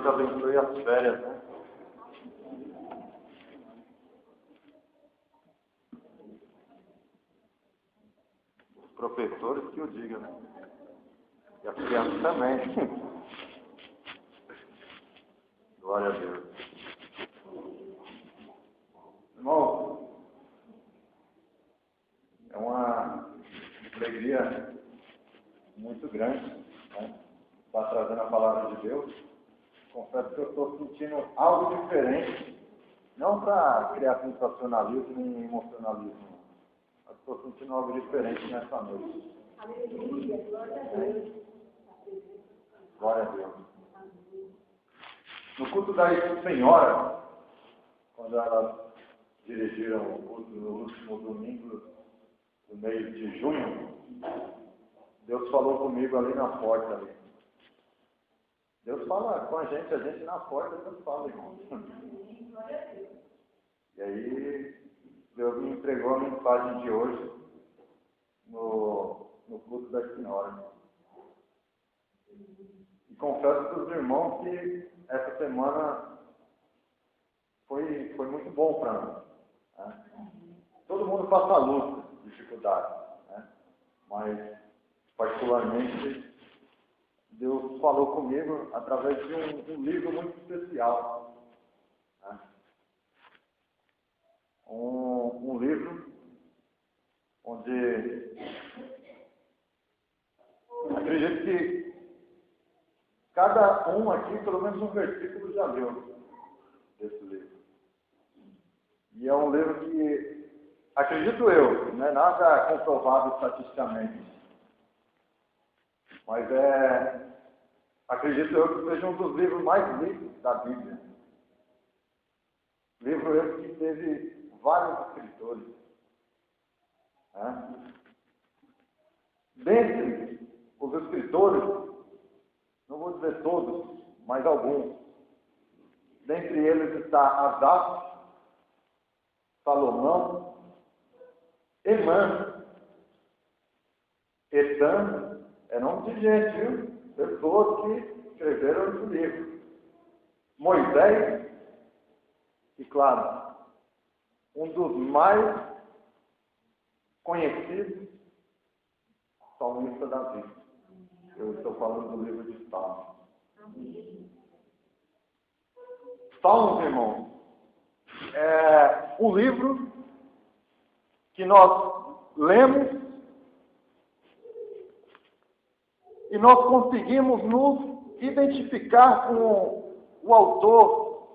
Deus abençoe as férias, né? Os professores que o digam, né? E as crianças também. Glória a Deus. Irmão, é uma alegria muito grande, né? Estar trazendo a palavra de Deus. Confesso que eu estou sentindo algo diferente, não para criar sensacionalismo nem emocionalismo, mas estou sentindo algo diferente nessa noite. Aleluia, glória a Deus. Glória a Deus. No culto da Senhora, quando elas dirigiram o culto no último domingo do mês de junho, Deus falou comigo ali na porta. Ali. Deus fala com a gente na porta, Deus fala, irmão. E aí, Deus me entregou a mensagem de hoje no culto da Senhora. E confesso para os irmãos que essa semana foi muito bom para nós. Né? Todo mundo passa luta, dificuldade, né? Mas, particularmente, Deus falou comigo através de um livro muito especial. Né? Um livro onde acredito que cada um aqui, pelo menos um versículo, já leu desse livro. E é um livro que, acredito eu, não é nada comprovado estatisticamente, mas acredito eu que seja um dos livros mais lidos da Bíblia. Livro esse que teve vários escritores. Né? Dentre os escritores, não vou dizer todos, mas alguns. Dentre eles está Asaf, Salomão, Emã, Etan, é nome de gente, viu? Pessoas que escreveram esse livro. Moisés, e claro, um dos mais conhecidos, salmista Davi. Eu estou falando do livro de Salmos. Salmos, irmãos, é um livro que nós lemos e nós conseguimos nos identificar com o autor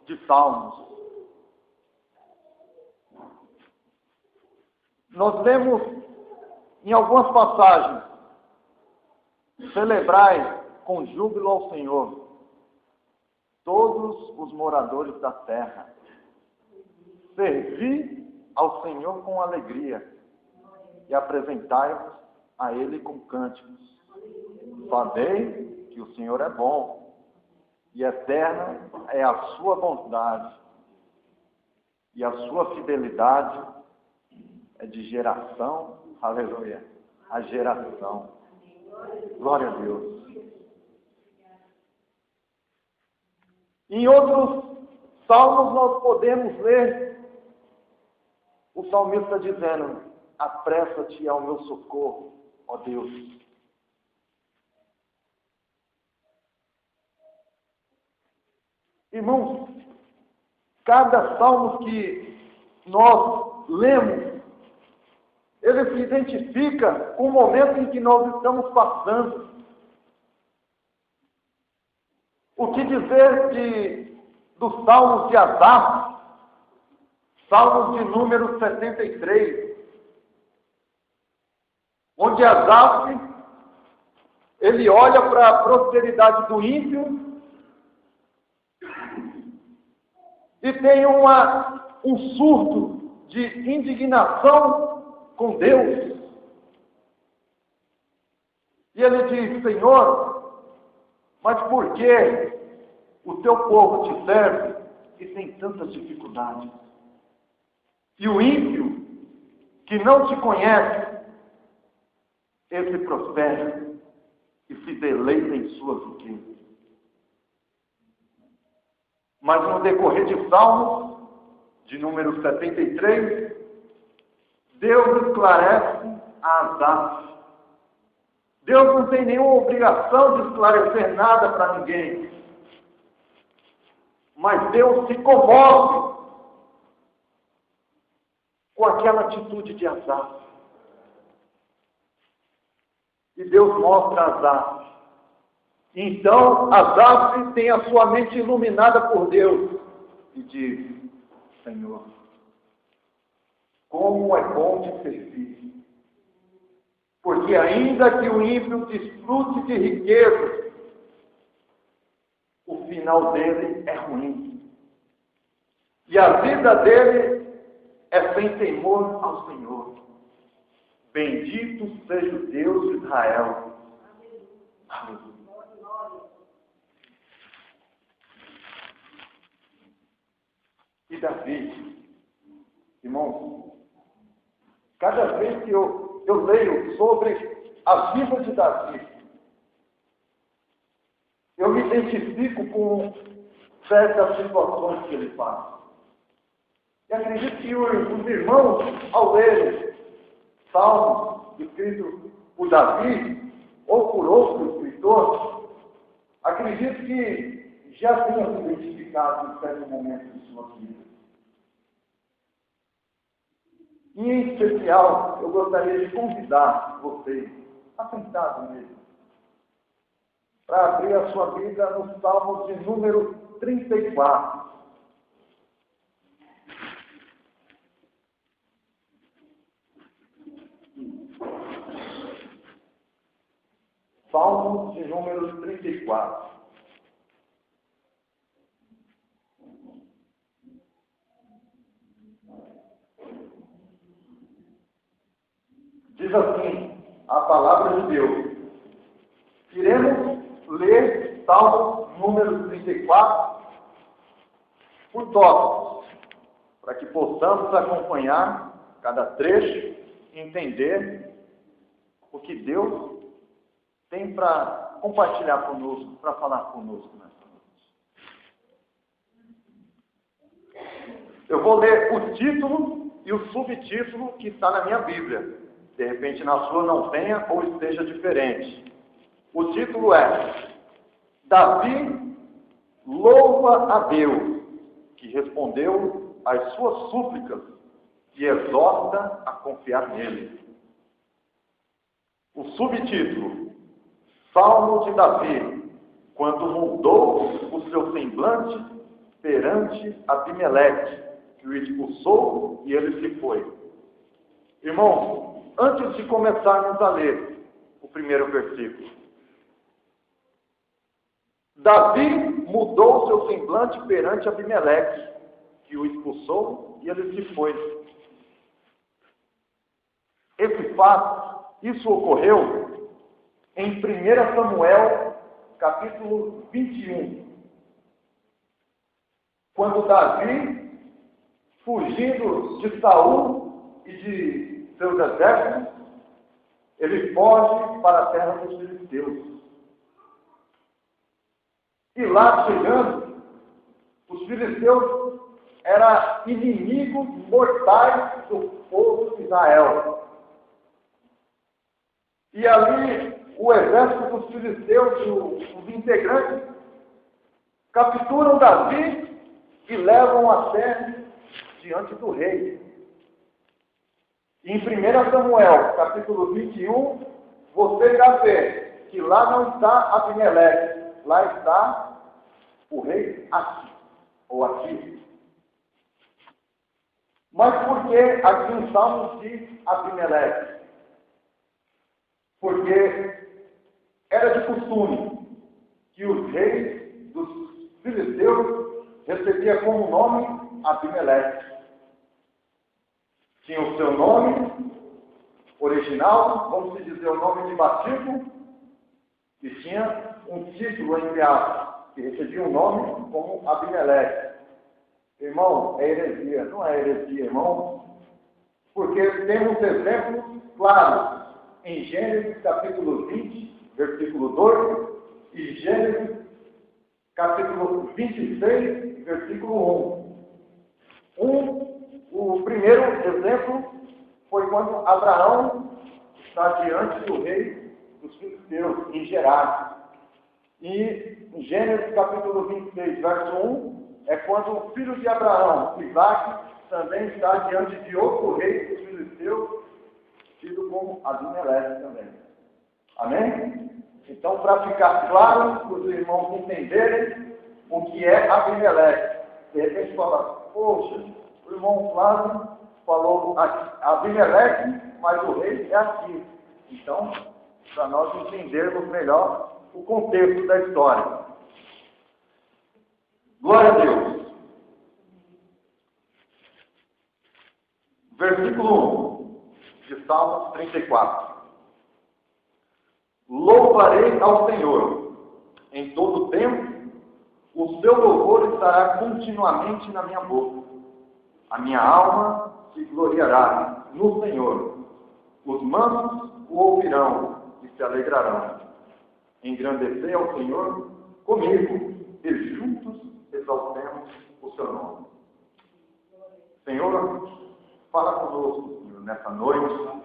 de Salmos. Nós lemos em algumas passagens: celebrai com júbilo ao Senhor todos os moradores da terra. Servi ao Senhor com alegria e apresentai-vos a Ele com cânticos. Sabei que o Senhor é bom e eterna é a sua bondade e a sua fidelidade é de geração, aleluia, a geração. Glória a Deus. Em outros salmos nós podemos ler o salmista dizendo: apressa-te ao meu socorro, ó Deus. Irmãos, cada salmo que nós lemos, ele se identifica com o momento em que nós estamos passando. O que dizer dos salmos de Asaf, salmos de número 73, onde Asaf, ele olha para a prosperidade do ímpio e tem um surto de indignação com Deus. E ele diz: Senhor, mas por que o teu povo te serve e tem tantas dificuldades? E o ímpio, que não te conhece, esse prospera e se deleita em suas riquezas. Mas no decorrer de Salmos, de número 73, Deus esclarece a Asaf. Deus não tem nenhuma obrigação de esclarecer nada para ninguém. Mas Deus se comove com aquela atitude de Asaf. E Deus mostra a Asaf. Então, Asaf tem a sua mente iluminada por Deus e diz: Senhor, como é bom te servir. Porque ainda que o ímpio desfrute de riquezas, o final dele é ruim. E a vida dele é sem temor ao Senhor. Bendito seja o Deus de Israel. Aleluia. E Davi, irmãos, cada vez que eu leio sobre a vida de Davi, eu me identifico com certas situações que ele passa. E acredito que os irmãos, ao lerem salmos escritos por Davi ou por outro escritor, acredito que já tenham se identificado em certo momento de sua vida. E, em especial, eu gostaria de convidar vocês, assentados mesmo, para abrir a sua Bíblia no Salmo de número 34. Salmo de número 34. Diz assim a palavra de Deus. Iremos ler Salmo número 34 por tópicos, para que possamos acompanhar cada trecho e entender o que Deus tem para compartilhar conosco, para falar conosco nessa noite. Eu vou ler o título e o subtítulo que está na minha Bíblia. De repente na sua não tenha ou esteja diferente. O título é: Davi louva a Deus, que respondeu às suas súplicas e exorta a confiar nele. O subtítulo: Salmo de Davi, quando mudou o seu semblante perante Abimeleque, que o expulsou e ele se foi. Irmãos, antes de começarmos a ler o primeiro versículo, Davi mudou seu semblante perante Abimeleque, que o expulsou e ele se foi. Esse fato, isso ocorreu em 1 Samuel, capítulo 21. Quando Davi, fugindo de Saul e de seus exércitos, ele foge para a terra dos filisteus. E lá chegando, os filisteus eram inimigos mortais do povo de Israel. E ali o exército dos filisteus, os integrantes, capturam Davi e levam até diante do rei. Em 1 Samuel, capítulo 21, você já vê que lá não está Abimeleque, lá está o rei Aqui, ou Aqui. Mas por que aqui no Salmo diz Abimeleque? Porque era de costume que os reis dos filisteus recebiam como nome Abimeleque. Tinha o seu nome original, vamos dizer, o nome de batismo, e tinha um título entre aspas, que recebia um nome como Abimeleque. Irmão, é heresia, não é heresia, irmão? Porque temos exemplos claros em Gênesis capítulo 20, versículo 2, e Gênesis capítulo 26, versículo 1. O primeiro exemplo foi quando Abraão está diante do rei dos filisteus, em Gerar. E em Gênesis capítulo 26, verso 1, é quando o filho de Abraão, Isaac, também está diante de outro rei dos filisteus, tido como Abimeleque também. Amém? Então, para ficar claro, para os irmãos entenderem o que é Abimeleque. De repente fala, poxa, o irmão Flávio falou Abimeleque, mas o rei é aqui. Então, para nós entendermos melhor o contexto da história. Glória a Deus. Versículo 1 de Salmos 34. Louvarei ao Senhor em todo o tempo, o seu louvor estará continuamente na minha boca. A minha alma se gloriará no Senhor. Os mansos o ouvirão e se alegrarão. Engrandecer ao Senhor comigo, e juntos exaltemos o seu nome. Senhor, fala conosco, Senhor, nessa noite,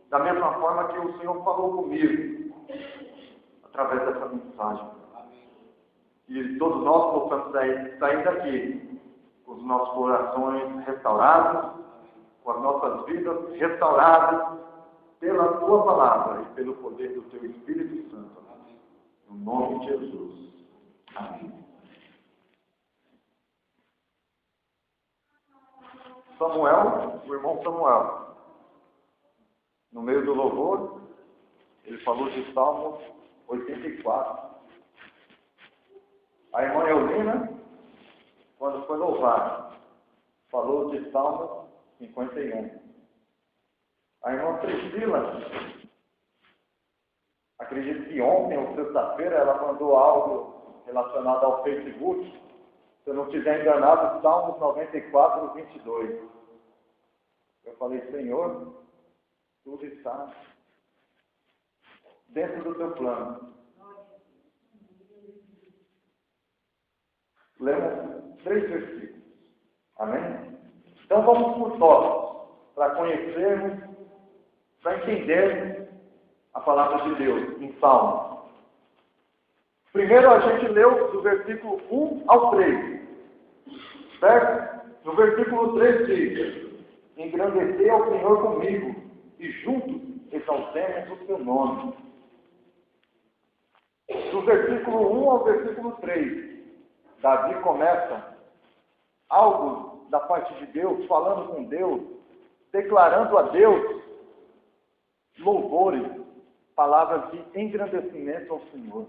da mesma forma que o Senhor falou comigo, através dessa mensagem. E todos nós possamos sair daqui, com os nossos corações restaurados, com as nossas vidas restauradas, pela tua palavra e pelo poder do teu Espírito Santo. No nome de Jesus. Amém. Samuel, o irmão Samuel, no meio do louvor, ele falou de Salmo 84. A irmã Eulina, quando foi louvar, falou de Salmo 51. A irmã Priscila, acredito que ontem ou sexta-feira ela mandou algo relacionado ao Facebook. Se eu não estiver enganado, Salmos 94, 22. Eu falei, Senhor, tudo está dentro do teu plano. Lemos 3 versículos. Amém? Então vamos por tópicos, para conhecermos, para entendermos a palavra de Deus em Salmos. Primeiro a gente leu do versículo 1 ao 3. Certo? No versículo 3 diz, engrandecer ao Senhor comigo, e juntos exaltemos o seu nome. Do versículo 1 ao versículo 3, Davi começa algo da parte de Deus, falando com Deus, declarando a Deus louvores, palavras de engrandecimento ao Senhor.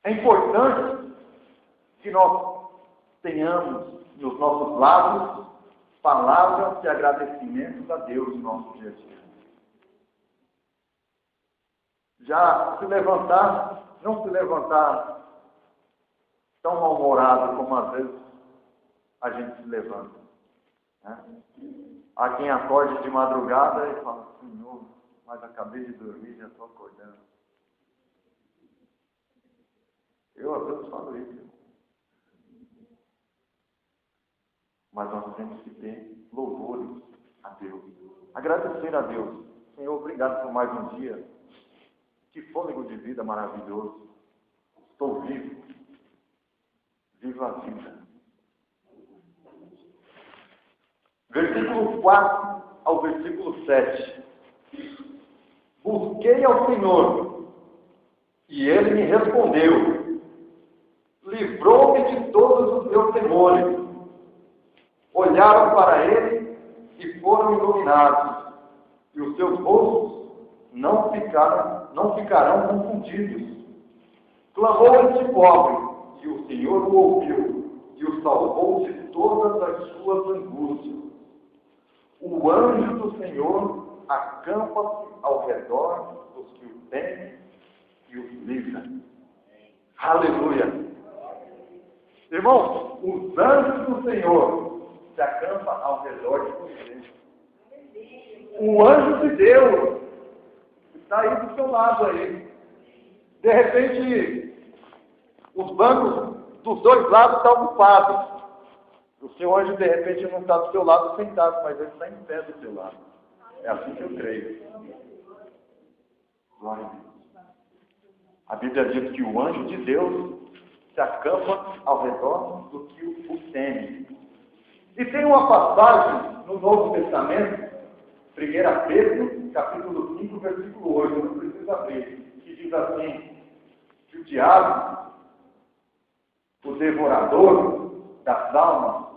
É importante que nós tenhamos nos nossos lábios palavras de agradecimento a Deus no nosso dia a dia. Já se levantar, não se levantar tão mal-humorado como às vezes a gente se levanta. Né? Há quem acorde de madrugada e fala, Senhor, mas acabei de dormir, já estou acordando. Eu às vezes falo isso. Mas nós temos que ter louvores a Deus. Agradecer a Deus. Senhor, obrigado por mais um dia. Que fôlego de vida maravilhoso. Estou vivo. Viva a vida. Versículo 4 ao versículo 7. Busquei ao Senhor, e Ele me respondeu. Livrou-me de todos os meus temores. Olharam para Ele e foram iluminados, e os seus rostos não ficarão confundidos. Clamou este pobre, e o Senhor o ouviu, e o salvou de todas as suas angústias. O anjo do Senhor acampa-se ao redor dos que o temem e os livra. Aleluia! Irmãos, os anjos do Senhor se acampam ao redor de você. O anjo de Deus está aí do seu lado aí. De repente, os bancos dos dois lados estão ocupados. O seu anjo, de repente, não está do seu lado sentado, mas ele está em pé do seu lado. É assim que eu creio. Glória a Deus. A Bíblia diz que o anjo de Deus se acampa ao redor do que o teme. E tem uma passagem no Novo Testamento, 1 Pedro, capítulo 5, versículo 8, não precisa abrir, que diz assim, que o diabo, o devorador das almas,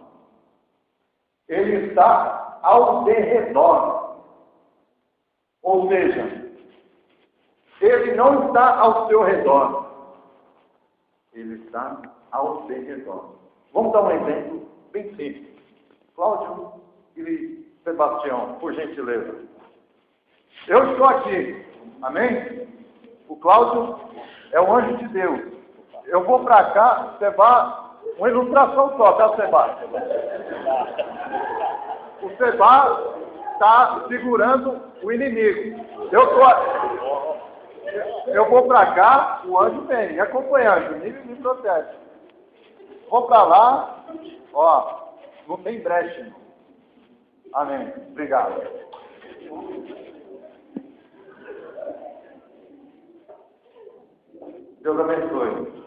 ele está ao derredor. Ou seja, ele não está ao seu redor, ele está ao derredor. Vamos dar um exemplo bem simples. Cláudio e Sebastião, por gentileza. Eu estou aqui, amém? O Cláudio é o anjo de Deus. Eu vou para cá, Seba, uma ilustração só, tá, Seba? O Seba está segurando o inimigo. Eu vou para cá, o anjo vem, me acompanhando, o inimigo me protege. Vou para lá, ó, não tem brecha, não. Amém. Obrigado. Deus abençoe.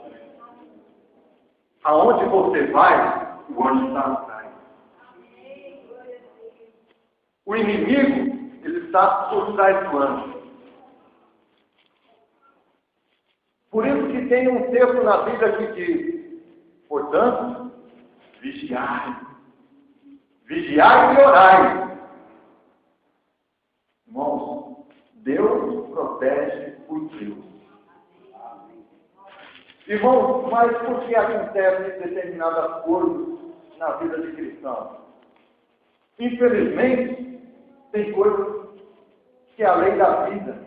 Aonde você vai, o anjo está atrás. O inimigo, ele está por trás do anjo. Por isso que tem um texto na Bíblia que diz, portanto, vigiai. Vigiai e orai. Irmãos, Deus protege os seus. Irmãos, mas por que acontecem determinadas coisas na vida de cristão? Infelizmente, tem coisas que é a lei da vida.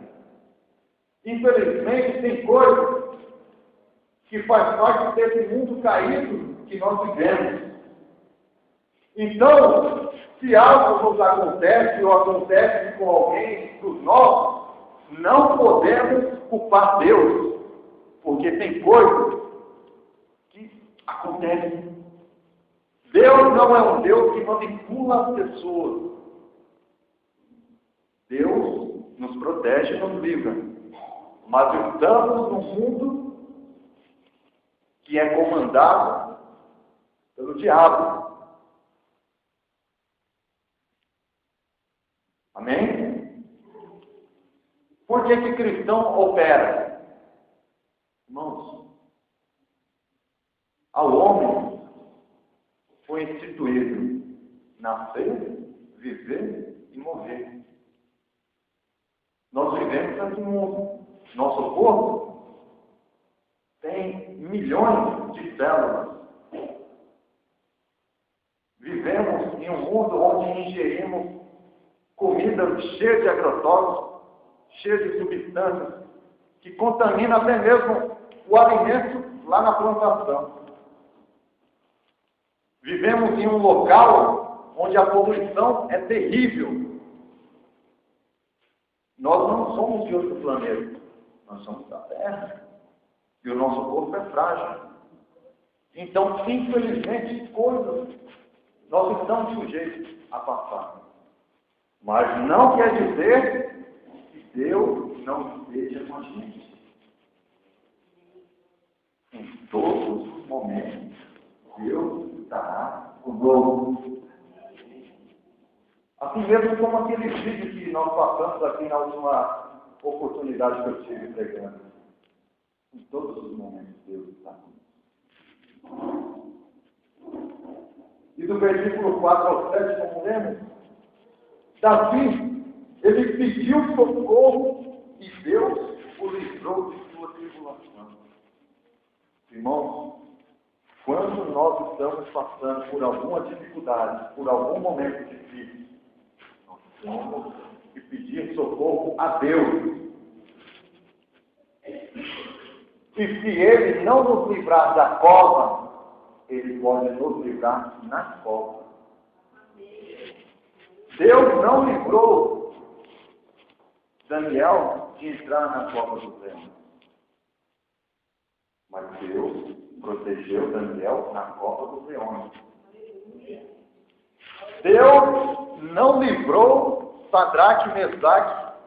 Infelizmente, tem coisas que faz parte desse mundo caído que nós vivemos. Então, se algo nos acontece ou acontece com alguém dos nossos, não podemos culpar Deus, porque tem coisas que acontecem. Deus não é um Deus que manipula as pessoas. Deus nos protege e nos livra. Mas estamos num mundo que é comandado pelo diabo. Amém? Por que que cristão opera? Irmãos, ao homem foi instituído nascer, viver e morrer. Nós vivemos nesse mundo. Nosso corpo tem milhões de células. Vivemos em um mundo onde ingerimos comida cheia de agrotóxicos, cheia de substâncias, que contamina até mesmo o alimento lá na plantação. Vivemos em um local onde a poluição é terrível. Nós não somos de outro planeta, nós somos da Terra. E o nosso corpo é frágil. Então, infelizmente, coisas nós estamos sujeitos a passar. Mas não quer dizer que Deus não esteja com a gente. Em todos os momentos, Deus estará conosco. Assim mesmo como aquele vídeo que nós passamos aqui na última oportunidade que eu tive pregando. Em todos os momentos, Deus está conosco. E do versículo 4 ao 7, como lemos, Davi, ele pediu socorro e Deus o livrou de sua tribulação. Irmãos, quando nós estamos passando por alguma dificuldade, por algum momento difícil, nós temos que pedir socorro a Deus. E se Ele não nos livrar da cova, Ele pode nos livrar na cova. Deus não livrou Daniel de entrar na cova do leão. Mas Deus protegeu Daniel na cova dos leões. Deus não livrou Sadraque, Mesaque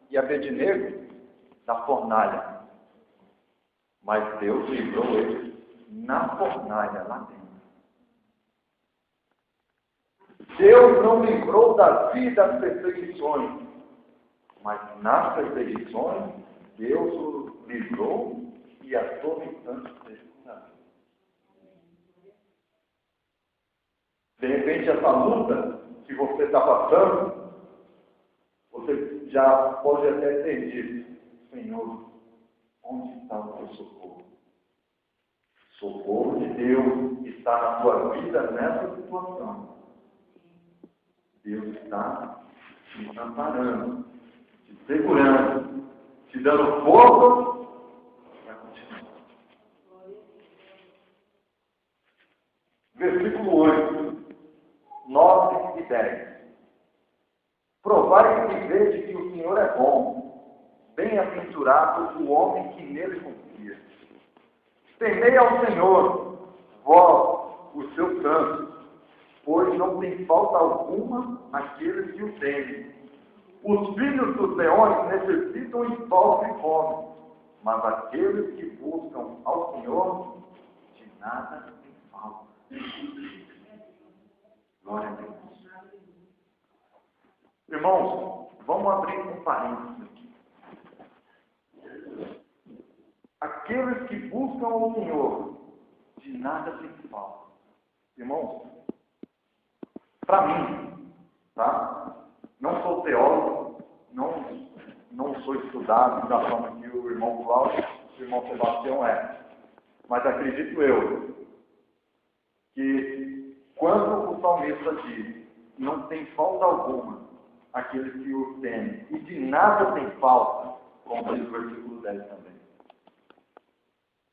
e Abednego da fornalha. Mas Deus livrou eles na fornalha lá dentro. Deus não livrou Davi das perseguições. Mas nas perseguições, Deus o livrou e a todo instante fez com Davi. De repente, essa luta que você está passando, você já pode até ter dito: Senhor, onde está o teu socorro? Socorro de Deus está na tua vida nessa situação. Deus está te amparando, te segurando, te dando força para continuar. Versículo 8, 9 e 10. Provai e vede que o Senhor é bom, bem-aventurado o homem que nele confia. Temei ao Senhor, vós, os seus santos, pois não tem falta alguma aqueles que o temem. Os filhos dos leões necessitam em falta e fome, mas aqueles que buscam ao Senhor, de nada tem falta. Glória a Deus. Irmãos, vamos abrir um parênteses aqui. Aqueles que buscam ao Senhor, de nada tem falta. Irmãos, para mim, tá? Não sou teólogo, não sou estudado da forma que o irmão Cláudio e o irmão Sebastião é. Mas acredito eu que quando o salmista diz: não tem falta alguma aqueles que o temem, e de nada tem falta, como diz o versículo 10 também.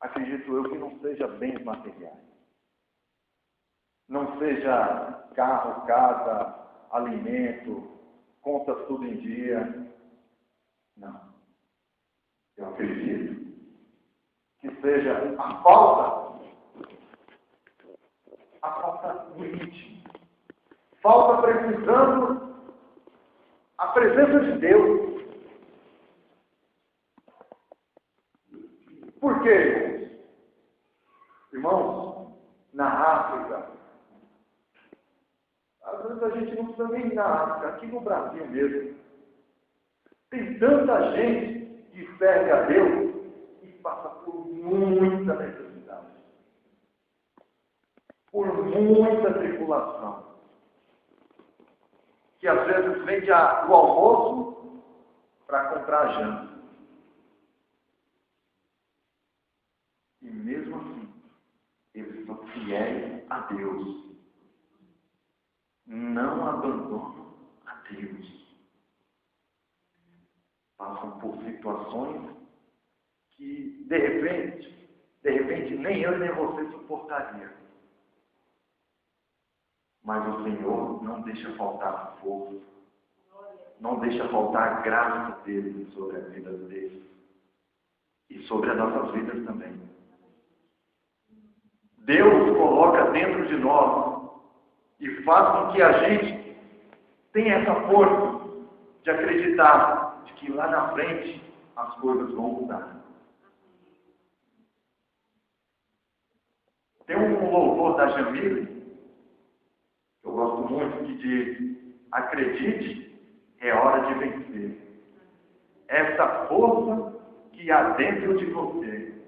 Acredito eu que não seja bens materiais. Não seja carro, casa, alimento, contas tudo em dia. Não. Eu acredito que seja a falta do íntimo. Falta precisando a presença de Deus. Por quê? Irmãos, na África, às vezes a gente não precisa nem ir na África, aqui no Brasil mesmo, tem tanta gente que serve a Deus e passa por muita necessidade, por muita tribulação, que às vezes vende o almoço para comprar a janta. E mesmo assim, eles são fiéis a Deus. Não abandonam a Deus. Passam por situações que, de repente, nem eu nem você suportaria. Mas o Senhor não deixa faltar força. Não deixa faltar a graça dele sobre a vida deles. E sobre as nossas vidas também. Deus coloca dentro de nós e faz com que a gente tenha essa força de acreditar de que lá na frente as coisas vão mudar. Tem um louvor da Jamile, que eu gosto muito, que diz: acredite, é hora de vencer. Essa força que há dentro de você.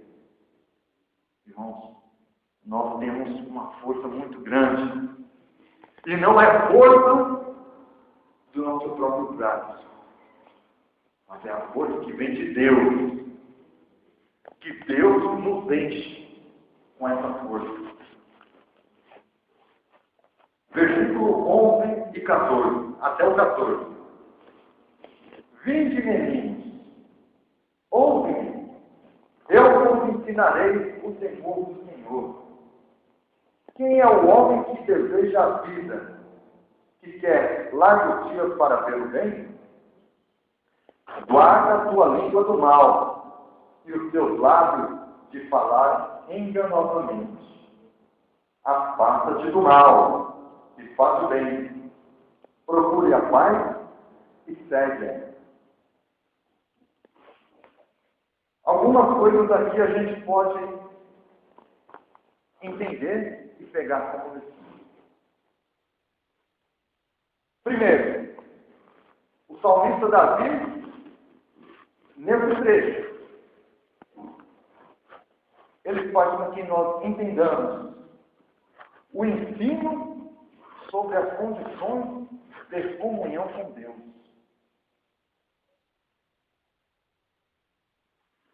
Irmãos, nós temos uma força muito grande. E não é força do nosso próprio braço, mas é a força que vem de Deus. Que Deus nos enche com essa força. Versículo 11 e 14, até o 14. Vinde, meninos, ouve-me, eu vos ensinarei o temor do Senhor. Quem é o homem que deseja a vida, que quer largos dias para ver o bem? Guarda a tua língua do mal, e os teus lábios de falar enganosamente. Afasta-te do mal e faz o bem. Procure a paz e segue-a. Algumas coisas aqui a gente pode entender e pegar como lição. Primeiro, o salmista Davi, nesse trecho, ele faz com que nós entendamos o ensino sobre as condições de comunhão com Deus.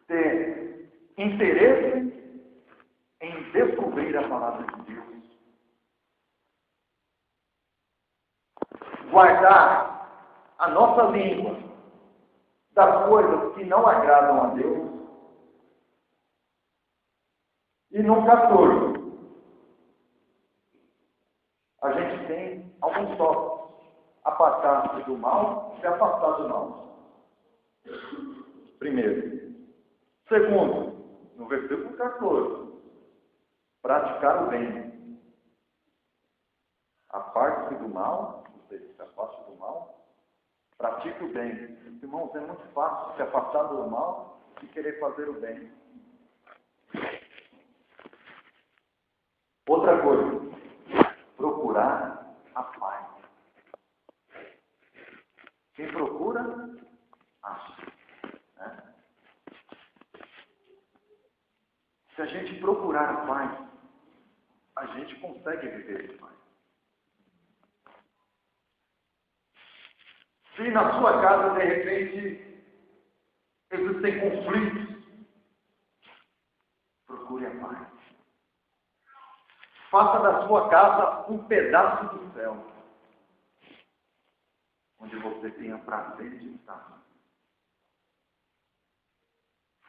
Ter interesse em descobrir a palavra de Deus. Guardar a nossa língua das coisas que não agradam a Deus. E no 14, a gente tem alguns tópicos. Apartar-se do mal e afastar do mal. Primeiro. Segundo, no versículo 14, praticar o bem. Aparte-se do mal, você se afaste do mal, pratique o bem. Irmãos, é muito fácil se afastar do mal e querer fazer o bem. Outra coisa, procurar a paz. Quem procura, acha. Né? Se a gente procurar a paz, a gente consegue viver em paz. Se na sua casa, de repente, existem conflitos, procure a paz. Faça da sua casa um pedaço do céu, onde você tenha prazer de estar.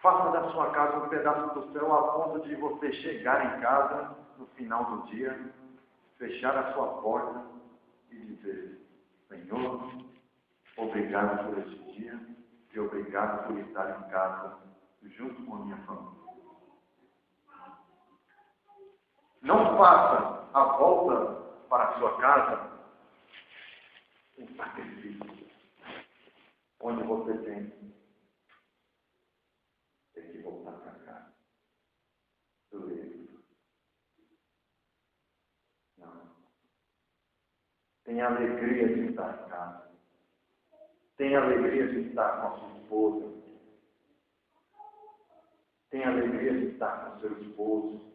Faça da sua casa um pedaço do céu a ponto de você chegar em casa no final do dia, fechar a sua porta e dizer: Senhor, obrigado por este dia e obrigado por estar em casa junto com a minha família. Não faça a volta para a sua casa um sacrifício, onde você tem que voltar para casa. Não. Tenha alegria de estar em casa. Tenha alegria de estar com a sua esposa. Tenha alegria de estar com seu esposo,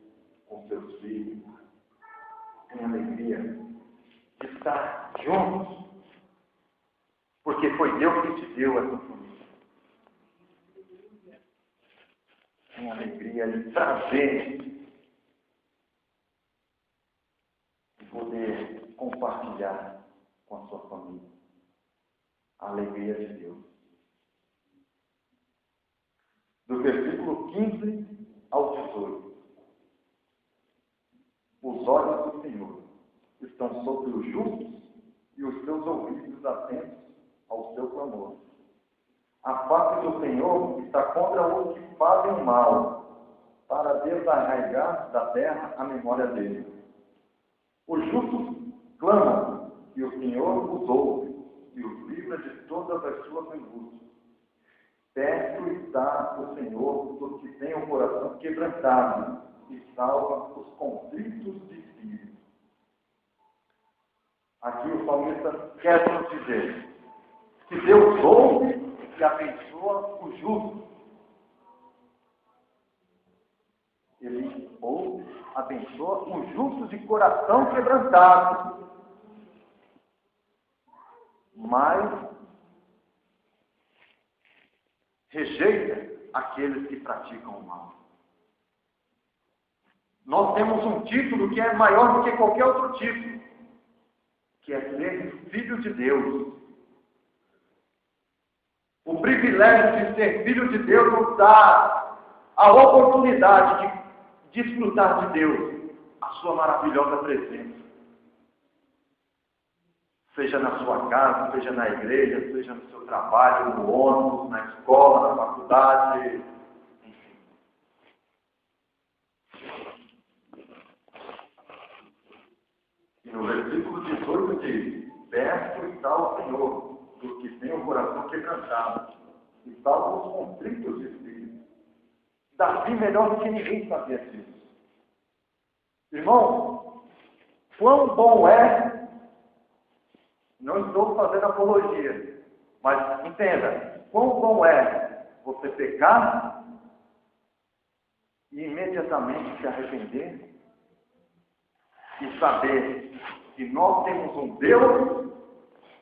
com seus filhos. Tenha alegria de estar juntos. Porque foi Deus que te deu essa família. Tenha alegria de trazer e poder compartilhar com a sua família a alegria de Deus. Do versículo 15 ao 18. Os olhos do Senhor estão sobre os justos e os seus ouvidos atentos ao seu clamor. A face do Senhor está contra os que fazem o mal, para desarraigar da terra a memória dele. Os justos clamam, e o Senhor os ouve, e os livra de todas as suas angústias. Perto está o Senhor dos que têm o coração quebrantado, e salva os contritos de espírito. Aqui o salmista quer nos dizer que Deus ouve e abençoa o justo. Ele ouve, abençoa o justo de coração quebrantado. Mas rejeita aqueles que praticam o mal. Nós temos um título que é maior do que qualquer outro título, que é ser filho de Deus. O privilégio de ser filho de Deus nos dá a oportunidade de desfrutar de Deus, a sua maravilhosa presença. Seja na sua casa, seja na igreja, seja no seu trabalho, no ônibus, na escola, na faculdade, enfim. E no versículo 18 diz: perto está o Senhor dos que têm o coração quebrantado e salva os contritos de espírito. Davi, melhor do que ninguém, sabia disso. Irmão, quão bom é, não estou fazendo apologia, mas entenda, quão bom é você pecar e imediatamente se arrepender e saber que nós temos um Deus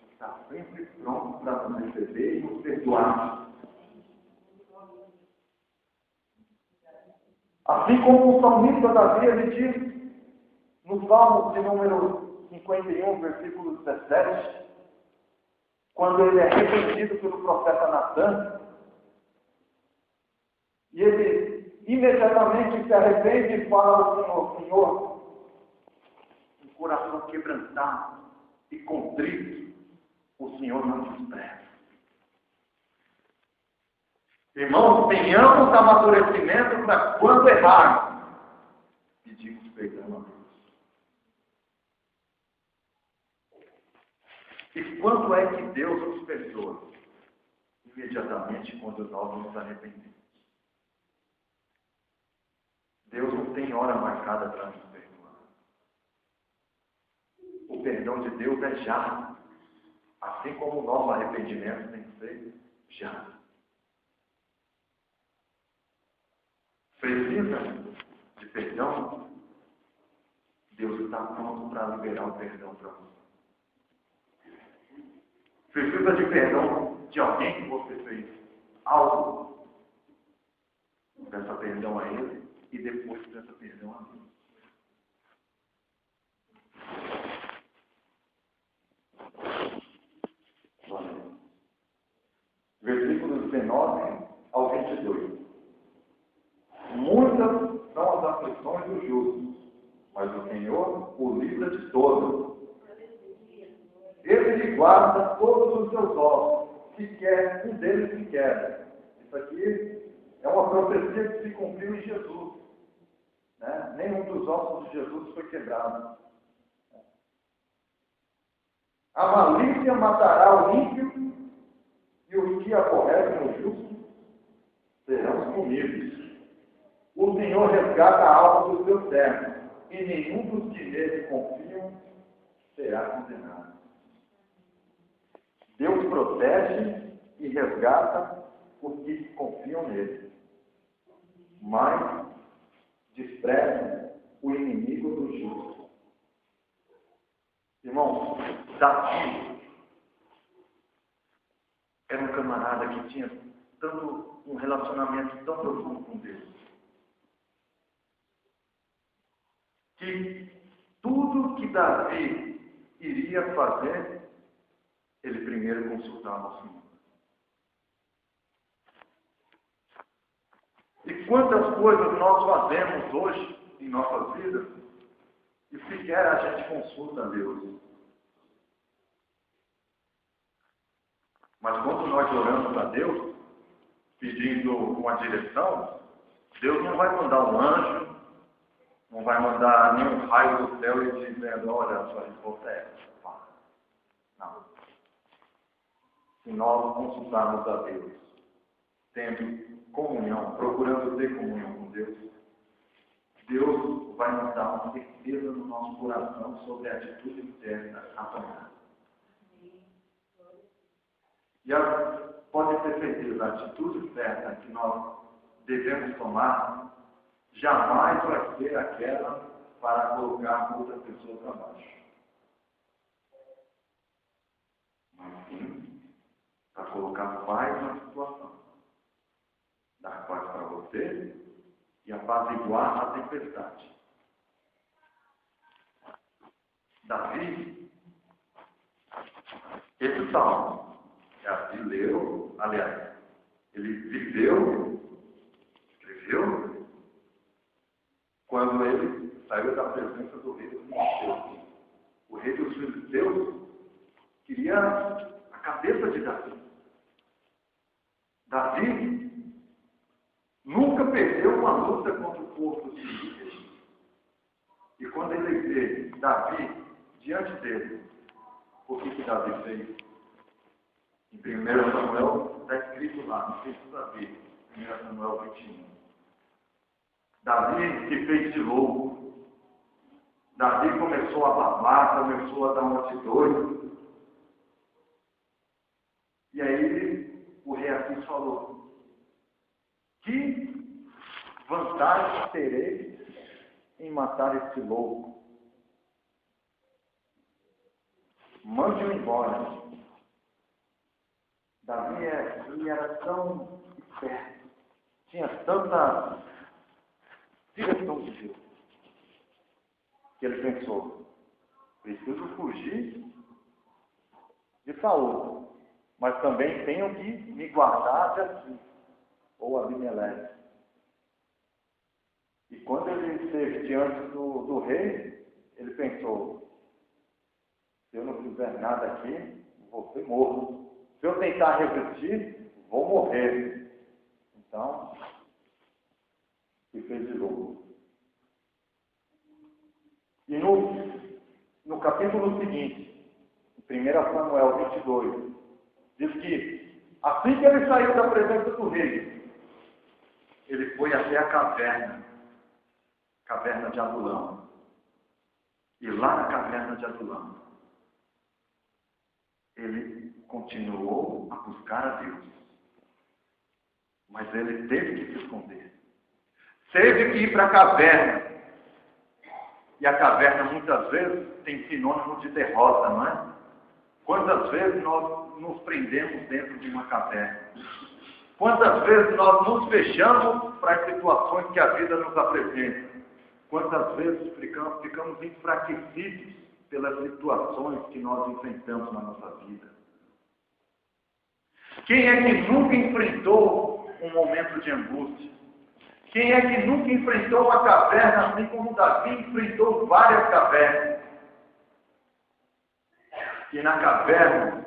que está sempre pronto para nos receber e nos perdoar. Assim como o salmista Davi, ele diz no Salmo de número 51, versículo 17, quando ele é repreendido pelo profeta Natan, e ele imediatamente se arrepende e fala ao Senhor: Senhor, um coração quebrantado e contrito, o Senhor não despreza. Irmãos, tenhamos amadurecimento para quando errarmos, pedimos perdão a Deus. E quando é que Deus nos perdoa? Imediatamente quando nós nos arrependemos. Deus não tem hora marcada para nos perdoar. O perdão de Deus é já. Assim como o nosso arrependimento tem que ser já. Precisa de perdão? Deus está pronto para liberar o perdão para você. Precisa de perdão de alguém que você fez algo? Peça perdão a Ele e depois peça perdão a Deus. Versículos 19 ao 22. Muitas são as aflições dos justos, mas o Senhor o livra de todas. Ele lhe guarda todos os seus ossos, sequer um deles se quebra. Isso aqui é uma profecia que se cumpriu em Jesus. Né? Nenhum dos ossos de Jesus foi quebrado. A malícia matará o ímpio, e os que aborrecem o justo serão comidos. O Senhor resgata a alma dos seus servos, e nenhum dos que nele confiam será condenado. Deus protege e resgata os que confiam nele, mas despreza o inimigo do justo. Irmãos, Davi era um camarada que tinha um relacionamento tão profundo com Deus, que tudo que Davi iria fazer, ele primeiro consultava o Senhor. E quantas coisas nós fazemos hoje em nossas vidas e sequer a gente consulta a Deus. Mas quando nós oramos a Deus, pedindo uma direção, Deus não vai mandar um anjo, não vai mandar nenhum raio do céu e dizer: olha, a sua resposta é essa. Não. Se nós consultarmos a Deus, tendo comunhão, procurando ter comunhão com Deus, Deus vai nos dar uma certeza no nosso coração sobre a atitude certa a tomar. E pode ter certeza, a atitude certa que nós devemos tomar jamais vai ser aquela para colocar outra pessoa para baixo. Mas sim, para colocar paz na situação. Dar paz para você e apaziguar a tempestade. Davi, esse salmo, Davi leu, aliás, ele viveu, escreveu, quando ele saiu da presença do rei dos filisteus. O rei dos filisteus queria a cabeça de Davi. Davi nunca perdeu uma luta contra o povo dos filisteus. E quando ele vê Davi diante dele. O que Davi fez? Em 1 Samuel está escrito lá, no texto da Bíblia, 1 Samuel 21. Davi se fez de louco. Davi começou a babar, começou a dar um atitude. E aí o rei Aquis falou: que vantagem terei em matar esse louco? Mande-o embora. Davi ele era tão esperto, tinha tanta direção de Deus, que ele pensou: preciso fugir de Saul, mas também tenho que me guardar de Aquis, ou Abimeleque. E quando ele esteve diante do rei, ele pensou: se eu não fizer nada aqui, vou ser morto. Se eu tentar resistir, vou morrer. Então, se fez de louco. E no capítulo seguinte, em 1 Samuel 22, diz que, assim que ele saiu da presença do rei, ele foi até a caverna de Adulão. E lá na caverna de Adulão, ele continuou a buscar a Deus. Mas ele teve que se esconder. Teve que ir para a caverna. E a caverna muitas vezes tem sinônimo de derrota, não é? Quantas vezes nós nos prendemos dentro de uma caverna? Quantas vezes nós nos fechamos para as situações que a vida nos apresenta? Quantas vezes ficamos enfraquecidos pelas situações que nós enfrentamos na nossa vida? Quem é que nunca enfrentou um momento de angústia? Quem é que nunca enfrentou uma caverna, assim como Davi enfrentou várias cavernas? E na caverna,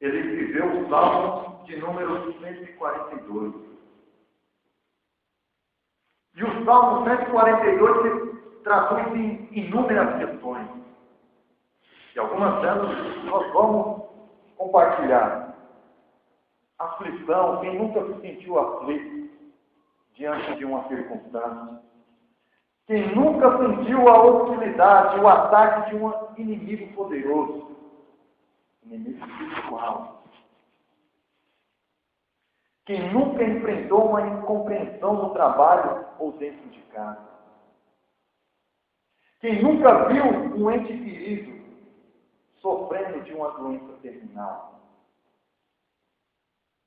ele viveu o Salmo de número 142. E o Salmo 142 se traduz em inúmeras questões. E algumas delas nós vamos compartilhar. Aflição, quem nunca se sentiu aflito diante de uma circunstância? Quem nunca sentiu a hostilidade, o ataque de um inimigo poderoso? Inimigo espiritual. Quem nunca enfrentou uma incompreensão no trabalho ou dentro de casa? Quem nunca viu um ente querido sofrendo de uma doença terminal?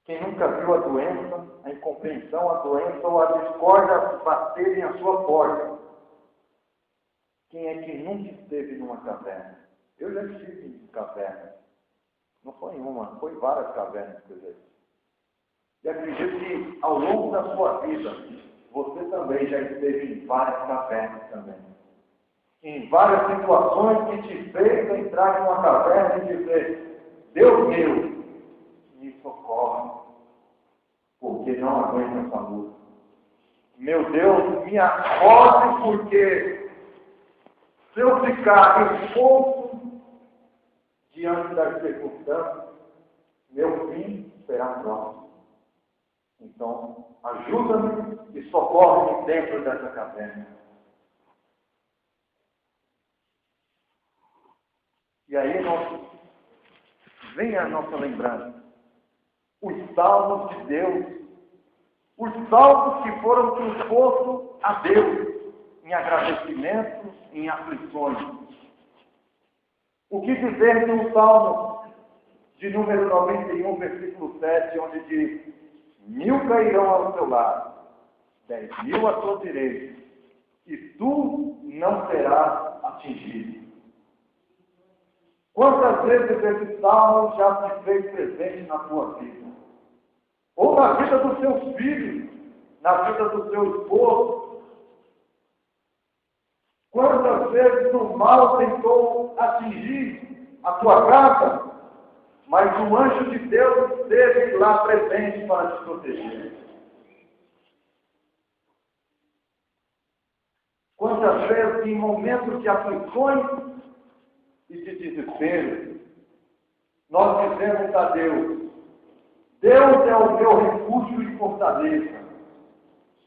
Quem nunca viu a doença, a incompreensão, a doença ou a discórdia baterem à sua porta? Quem é que nunca esteve numa caverna? Eu já estive em caverna. Não foi uma, foi várias cavernas que eu já estive. E acredito que ao longo da sua vida, você também já esteve em várias cavernas também. Em várias situações que te fez entrar em uma caverna e dizer: Deus meu, me socorre, porque não aguento essa luta. Meu Deus, me acorde, porque se eu ficar exposto diante das circunstâncias, meu fim será próximo. Então, ajuda-me e socorre-me dentro dessa caverna. E aí vem a nossa lembrança. Os salmos de Deus. Os salmos que foram transpostos a Deus em agradecimento, em aflições. O que dizer de um salmo de número 91, versículo 7, onde diz: 1000 cairão ao seu lado, 10.000 à sua direita, e tu não serás atingido. Quantas vezes esse salmo já se fez presente na tua vida? Ou na vida dos seus filhos, na vida do seu esposo? Quantas vezes o mal tentou atingir a tua casa, mas o anjo de Deus esteve lá presente para te proteger? Quantas muitas vezes em momentos de aflições e de desespero, nós dizemos a Deus: Deus é o meu refúgio e fortaleza,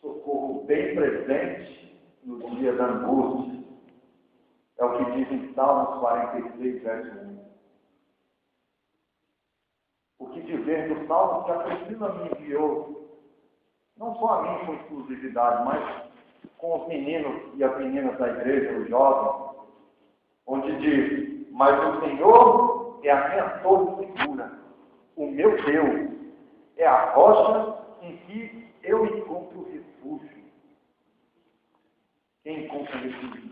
socorro bem presente no dia da angústia. É o que diz em Salmos 46, verso 1. O que dizer do Salmo que a Priscila me enviou, não só a mim com exclusividade, mas com os meninos e as meninas da igreja, os jovens, onde diz: mas o Senhor é a minha torre segura, o meu Deus é a rocha em que eu encontro refúgio. Quem encontra refúgio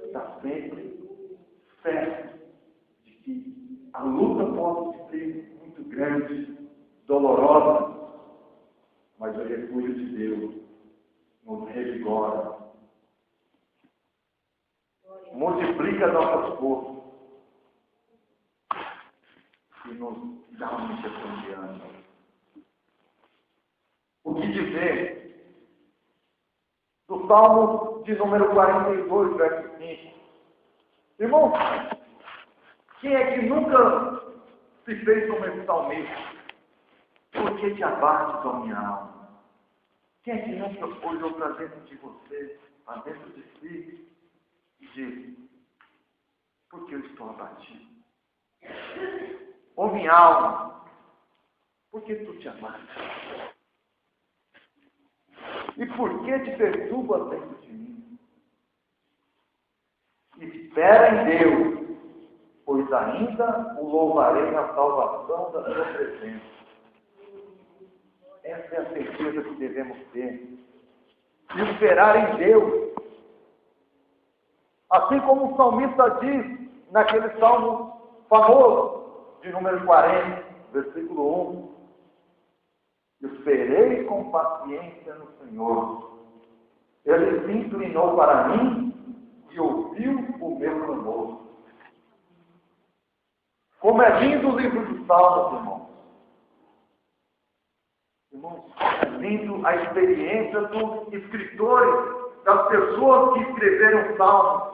está sempre certo de que a luta pode ser muito grande, dolorosa, mas o refúgio de Deus nos revigora, multiplica nossas forças e nos dá uma injeção de ânimo. O que dizer do Salmo de número 42, verso 5? Irmãos, quem é que nunca se fez como esse salmista? Por que te abates, ó minha alma? Quem é que nunca olhou para dentro de você, para dentro de si, e disse: por que eu estou abatido? Ó minha alma, por que tu te abates? E por que te perturbas dentro de mim? Espera em Deus, pois ainda o louvarei na salvação da sua presença. Essa é a certeza que devemos ter. E esperar em Deus. Assim como o salmista diz naquele salmo famoso, de número 40, versículo 1. Esperei com paciência no Senhor. Ele se inclinou para mim e ouviu o meu clamor. Como é lindo o livro dos Salmos, irmãos. Irmãos, é lindo a experiência dos escritores, das pessoas que escreveram Salmos.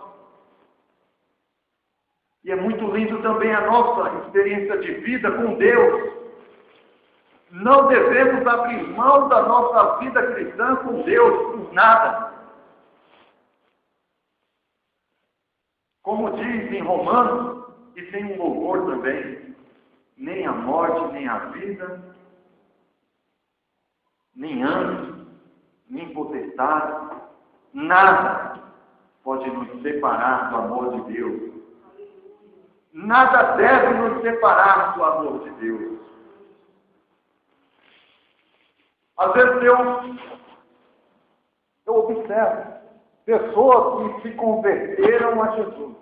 E é muito lindo também a nossa experiência de vida com Deus. Não devemos abrir mão da nossa vida cristã com Deus por nada. Como diz em Romanos, e tem um louvor também: nem a morte, nem a vida, nem anjos, nem potestade, nada pode nos separar do amor de Deus. Nada deve nos separar do amor de Deus. Às vezes eu observo pessoas que se converteram a Jesus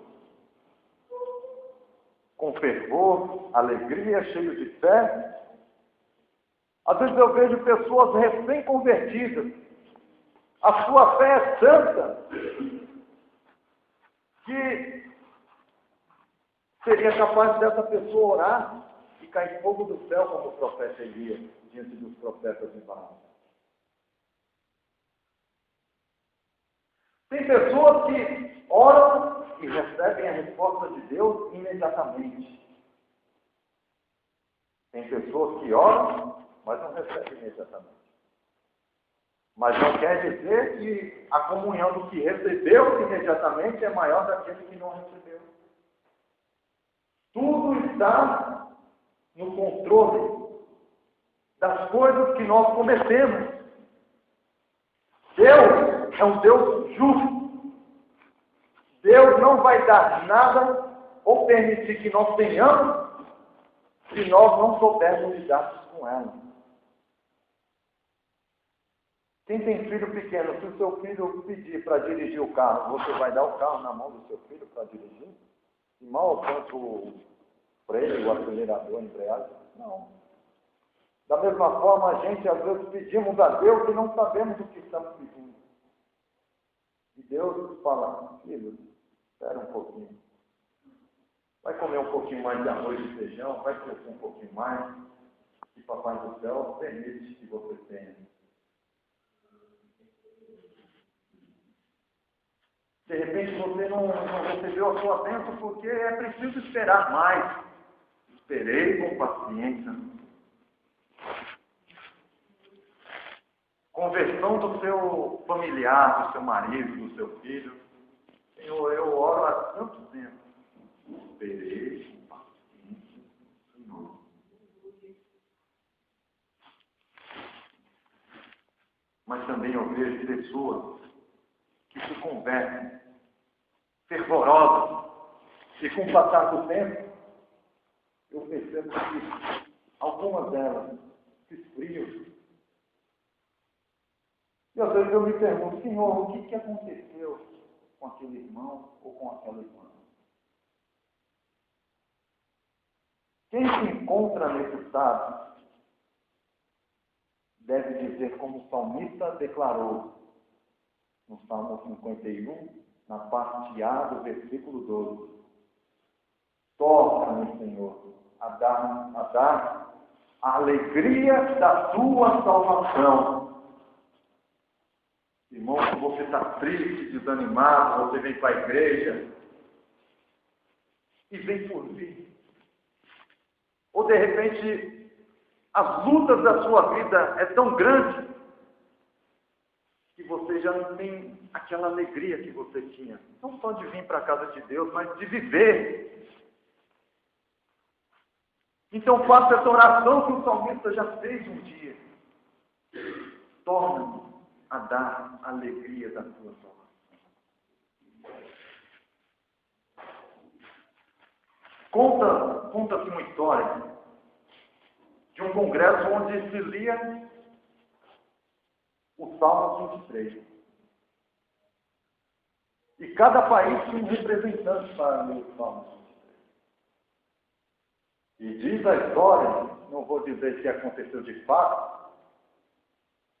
com fervor, alegria, cheios de fé. Às vezes eu vejo pessoas recém-convertidas. A sua fé é tanta que seria capaz dessa pessoa orar e cair fogo do céu, como o profeta Elias, diante dos profetas de Baal. Tem pessoas que oram e recebem a resposta de Deus imediatamente. Tem pessoas que oram, mas não recebem imediatamente. Mas não quer dizer que a comunhão do que recebeu imediatamente é maior daquele que não recebeu. Tudo está no controle das coisas que nós cometemos. Deus é um Deus justo. Deus não vai dar nada ou permitir que nós tenhamos se nós não soubermos lidar com ela. Quem tem filho pequeno, se o seu filho pedir para dirigir o carro, você vai dar o carro na mão do seu filho para dirigir? E mal alcança o freio, o acelerador, a embreagem? Não. Da mesma forma, a gente às vezes pedimos a Deus e não sabemos o que estamos pedindo. E Deus fala: filho, espera um pouquinho. Vai comer um pouquinho mais de arroz e feijão, vai crescer um pouquinho mais, e Papai do Céu permite que você tenha. De repente você não recebeu a sua bênção porque é preciso esperar mais. Esperei com paciência. Conversão do seu familiar, do seu marido, do seu filho. Senhor, eu oro há tanto tempo. Esperei com paciência, Senhor. Mas também eu vejo pessoas que se convertem, fervorosas, e com o passar do tempo, eu percebo que algumas delas se esfriam. E às vezes eu me pergunto, Senhor, o que aconteceu com aquele irmão ou com aquela irmã? Quem se encontra nesse estado deve dizer como o salmista declarou no Salmo 51, na parte A do versículo 12. Toca-me, Senhor, a dar a alegria da tua salvação. Irmão, se você está triste, desanimado, você vem para a igreja e vem por vir. Ou de repente, as lutas da sua vida é tão grande que você já não tem aquela alegria que você tinha. Não só de vir para a casa de Deus, mas de viver. Então faça essa oração que o salmista já fez um dia. Torna-me a dar a alegria da tua salvação. Conta-se uma história de um congresso onde se lia o Salmo 23. E cada país tinha um representante para ler o Salmo 23. E diz a história, não vou dizer que aconteceu de fato,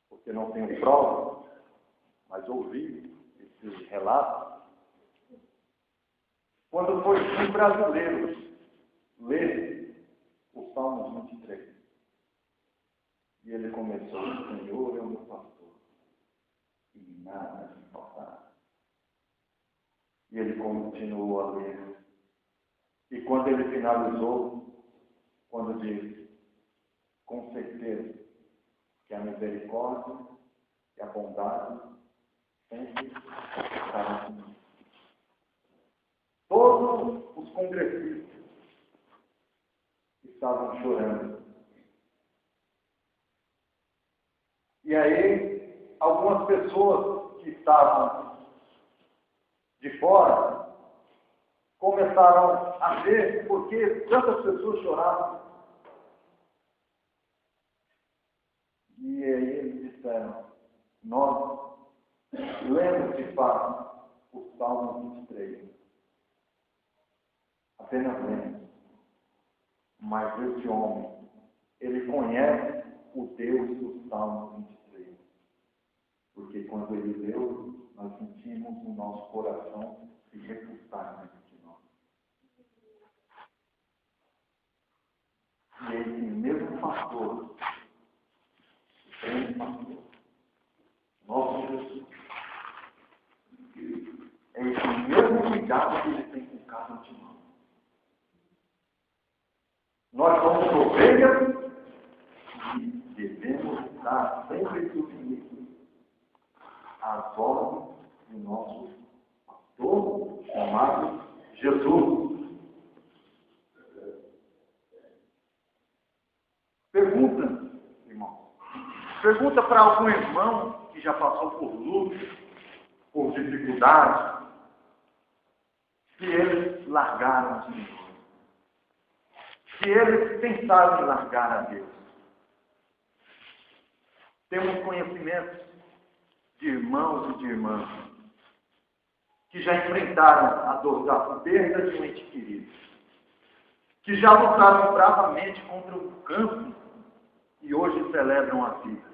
porque não tenho prova, mas ouvi esse relato. Quando foi um brasileiro ler o Salmo 23. E ele começou, Senhor é o meu pastor, e nada me faltará. E ele continuou a ler. E quando ele finalizou, quando disse, com certeza, que a misericórdia e a bondade sempre estarão comigo. Todos os congressistas estavam chorando. E aí, algumas pessoas que estavam de fora começaram a ver por que tantas pessoas choravam. E aí eles disseram, nós lemos de fato o Salmo 23. Apenas lemos. Mas esse homem, ele conhece o Deus do Salmo 23. Porque quando ele leu, nós sentimos o nosso coração se repulsar dentro de nós. E esse mesmo pastor, nosso Jesus, é esse mesmo cuidado que ele tem com cada um de nós. Nós somos ovelhas e devemos estar sempre submissos às ordens do nosso pastor chamado Jesus. Pergunta, irmão. Pergunta para algum irmão que já passou por lutas, por dificuldades, se eles largaram o Senhor. Se eles tentaram largar a Deus. Temos conhecimento de irmãos e de irmãs que já enfrentaram a dor da perda de um ente querido, que já lutaram bravamente contra o câncer e hoje celebram a vida.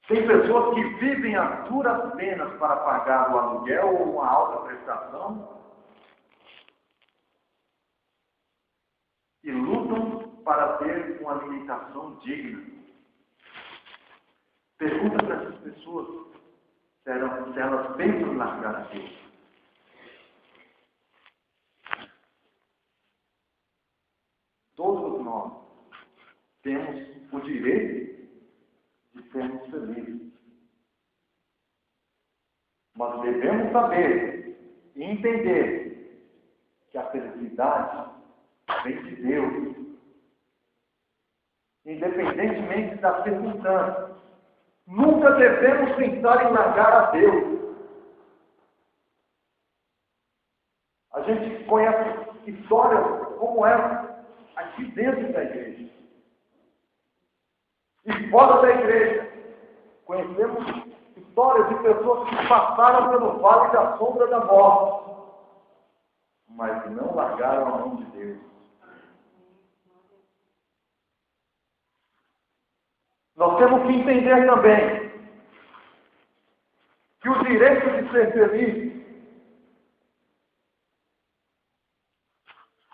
Tem pessoas que vivem as duras penas para pagar o aluguel ou uma alta prestação e lutam para ter uma alimentação digna. Pergunta para essas pessoas se elas pensam em largar a Deus. Todos nós temos o direito de sermos felizes. Mas devemos saber e entender que a felicidade vem de Deus. Independentemente das circunstâncias. Nunca devemos pensar em largar a Deus. A gente conhece histórias como essa aqui dentro da igreja. E fora da igreja, conhecemos histórias de pessoas que passaram pelo vale da sombra da morte, mas não largaram a mão de Deus. Nós temos que entender também que o direito de ser feliz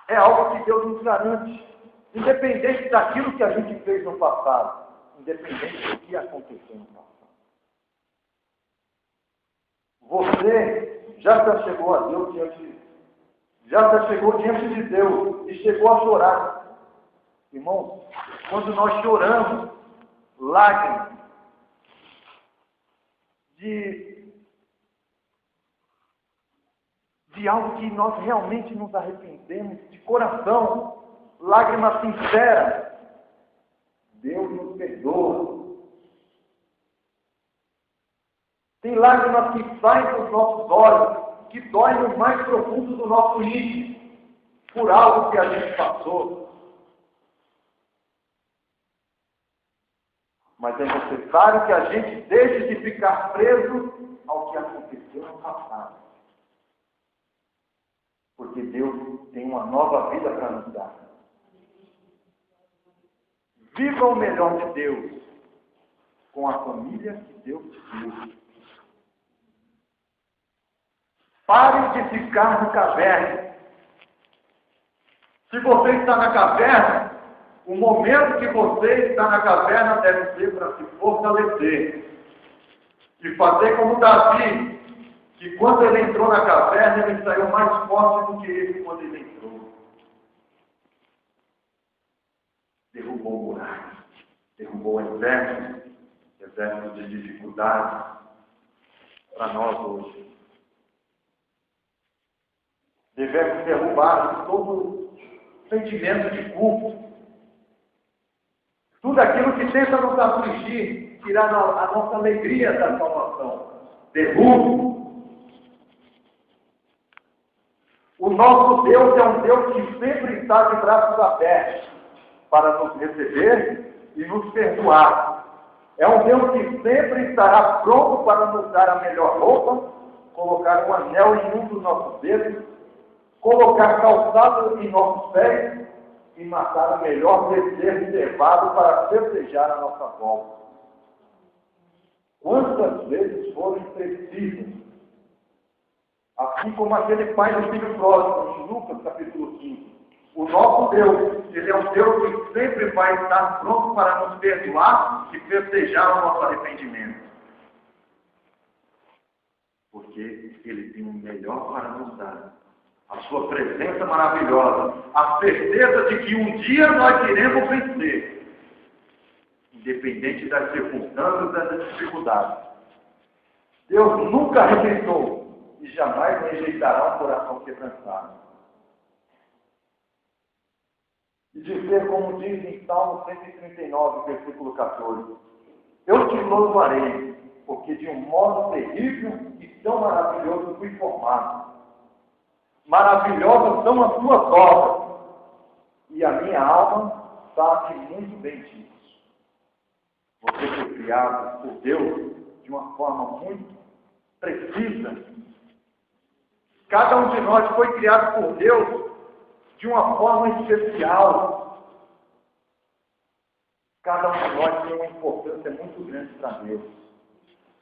é algo que Deus nos garante, independente daquilo que a gente fez no passado, independente do que aconteceu no passado. Você já chegou a Deus já chegou diante de Deus e chegou a chorar. Irmãos, quando nós choramos, lágrimas de algo que nós realmente nos arrependemos, de coração, lágrimas sinceras, Deus nos perdoa. Tem lágrimas que saem dos nossos olhos, que doem no mais profundo do nosso íntimo, por algo que a gente passou. Mas é necessário que a gente deixe de ficar preso ao que aconteceu no passado. Porque Deus tem uma nova vida para nos dar. Viva o melhor de Deus com a família que Deus te deu. Pare de ficar na caverna. Se você está na caverna, o momento que você está na caverna deve ser para se fortalecer. E fazer como Davi, que quando ele entrou na caverna, ele saiu mais forte do que ele quando ele entrou. Derrubou muralhas, derrubou exércitos de dificuldades para nós hoje. Devemos derrubar todo sentimento de culpa. Tudo aquilo que tenta nos afligir, tirar a nossa alegria da salvação. Derrubo. O nosso Deus é um Deus que sempre está de braços abertos para nos receber e nos perdoar. É um Deus que sempre estará pronto para nos dar a melhor roupa, colocar um anel em um dos nossos dedos, colocar calçado em nossos pés e matar o melhor desejo reservado para festejar a nossa volta. Quantas vezes foram precisas? Assim como aquele pai do filho pródigo, em Lucas capítulo 15. O nosso Deus, Ele é um Deus que sempre vai estar pronto para nos perdoar e festejar o nosso arrependimento. Porque Ele tem o melhor para nos dar. A sua presença maravilhosa, a certeza de que um dia nós iremos vencer, independente das circunstâncias e das dificuldades. Deus nunca rejeitou e jamais rejeitará um coração quebrantado. E dizer, como diz em Salmo 139, versículo 14, eu te louvarei, porque de um modo terrível e tão maravilhoso fui formado. Maravilhosas são as tuas obras, e a minha alma sabe muito bem disso. Você foi criado por Deus de uma forma muito precisa. Cada um de nós foi criado por Deus de uma forma especial. Cada um de nós tem uma importância muito grande para Deus.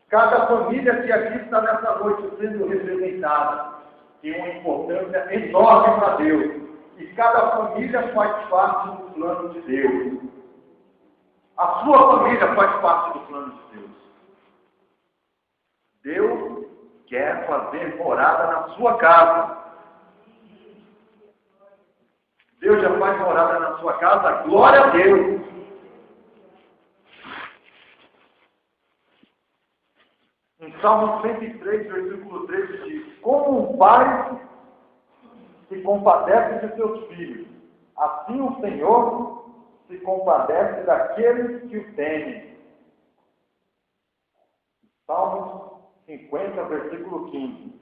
Cada família que aqui está nessa noite sendo representada tem uma importância enorme para Deus. E cada família faz parte do plano de Deus. A sua família faz parte do plano de Deus. Deus quer fazer morada na sua casa. Deus já faz morada na sua casa, glória a Deus. Em Salmo 103, versículo 13 diz: como um pai se compadece de seus filhos, assim o Senhor se compadece daqueles que o temem. Salmo 50, versículo 15: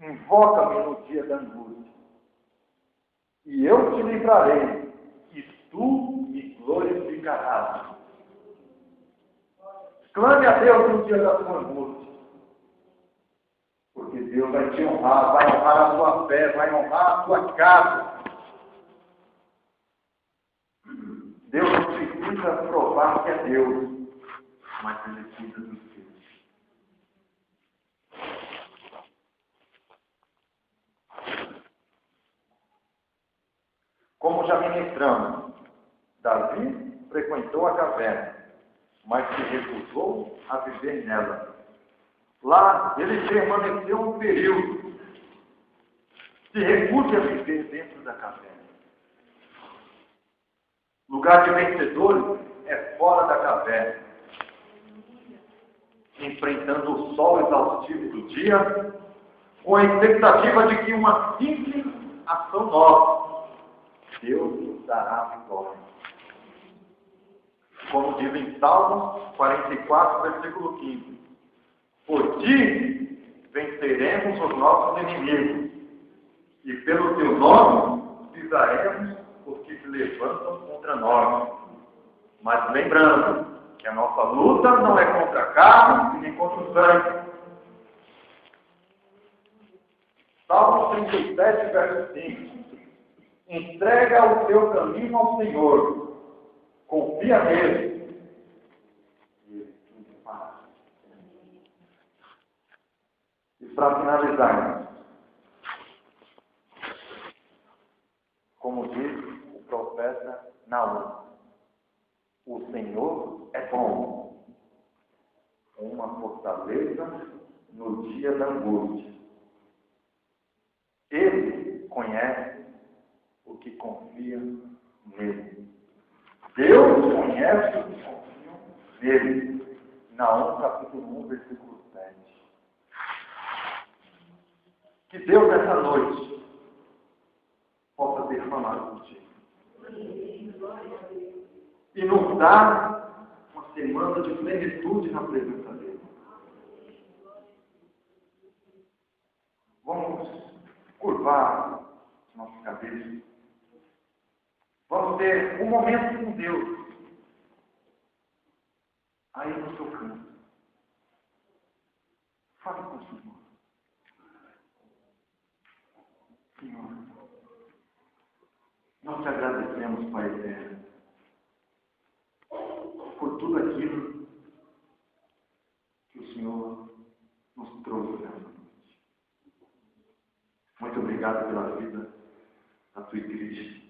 invoca-me no dia da angústia, e eu te livrarei, e tu me glorificarás. Clame a Deus no dia da sua angústia, porque Deus vai te honrar, vai honrar a sua fé, vai honrar a sua casa. Deus não precisa provar que é Deus, mas Ele cuida dos seus. Como já ministramos, Davi frequentou a caverna, mas se recusou a viver nela. Lá ele permaneceu um período. Se recusa a viver dentro da caverna. Lugar de vencedores é fora da caverna, enfrentando o sol exaustivo do dia, com a expectativa de que uma simples ação nossa, Deus nos dará a vitória. Como diz em Salmos 44, versículo 15: por ti venceremos os nossos inimigos, e pelo teu nome pisaremos os que se levantam contra nós. Mas lembrando que a nossa luta não é contra a carne e nem contra o sangue. Salmo 37, verso 5: entrega o teu caminho ao Senhor, confia nele, e ele tudo fará. E para finalizar, como diz o profeta Naum, o Senhor é bom, uma fortaleza no dia da angústia. Ele conhece o que confia nele. Deus conhece o que confia nele. Naum, capítulo 1, versículo 7. Que Deus, nessa noite, possa derramar contigo. E nos dar uma semana de plenitude na presença dele. Vamos curvar nossa cabeça. Vamos ter um momento com Deus. Aí no seu canto. Fale com o Senhor. Senhor, nós te agradecemos, Pai eterno, por tudo aquilo que o Senhor nos trouxe nessa noite. Muito obrigado pela vida da tua igreja,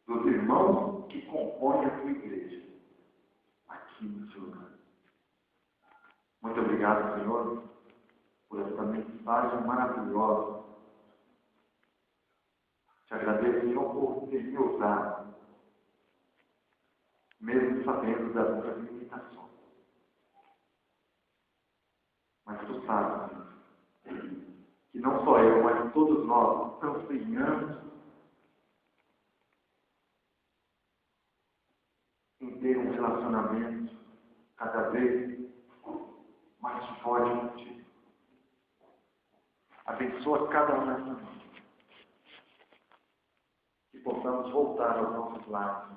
dos irmãos que compõem a tua igreja, aqui no seu lugar. Muito obrigado, Senhor, por essa mensagem maravilhosa. Te agradeço, Senhor, por ter me usado, mesmo sabendo das minhas limitações. Mas tu sabes, Senhor, que não só eu, mas todos nós ansiamos em ter um relacionamento cada vez mais forte contigo. Abençoa cada um nessa noite. Que possamos voltar aos nossos lares,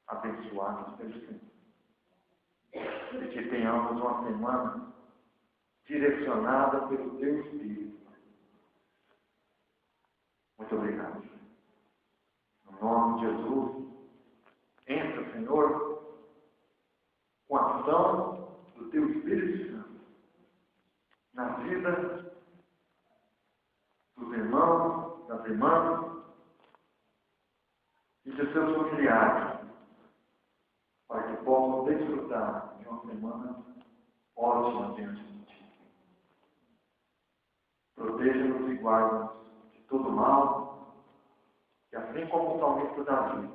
abençoados pelo Senhor. E que tenhamos uma semana direcionada pelo teu Espírito. Muito obrigado. No nome de Jesus, entra, Senhor, com a ação do teu Espírito Santo na vida dos irmãos, das irmãs e de seus familiares, para que possam desfrutar de uma semana ótima diante de ti. proteja-nos e guarde-nos de todo mal, e assim como o salmista Davi,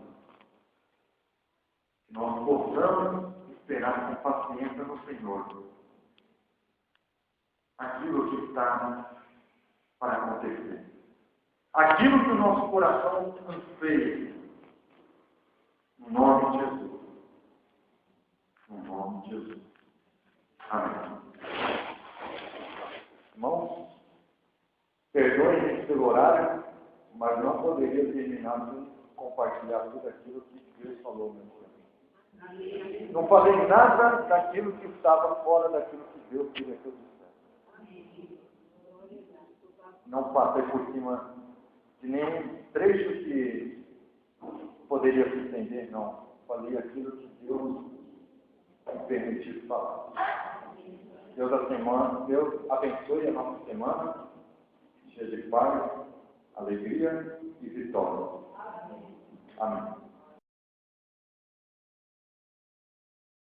que nós possamos esperar com paciência no Senhor aquilo que está para acontecer. Aquilo que o nosso coração anseia, no nome de Jesus. No nome de Jesus. Amém. Irmãos, perdoem-me pelo horário, mas não poderia terminar sem compartilhar tudo aquilo que Deus falou no meu coração. Não falei nada daquilo que estava fora daquilo que Deus queria que eu dissesse. Não passei por cima de nenhum trecho que poderia se entender, não. Falei aquilo que Deus me permitiu falar. Deus abençoe a nossa semana, cheia de paz, alegria e vitória. Amém.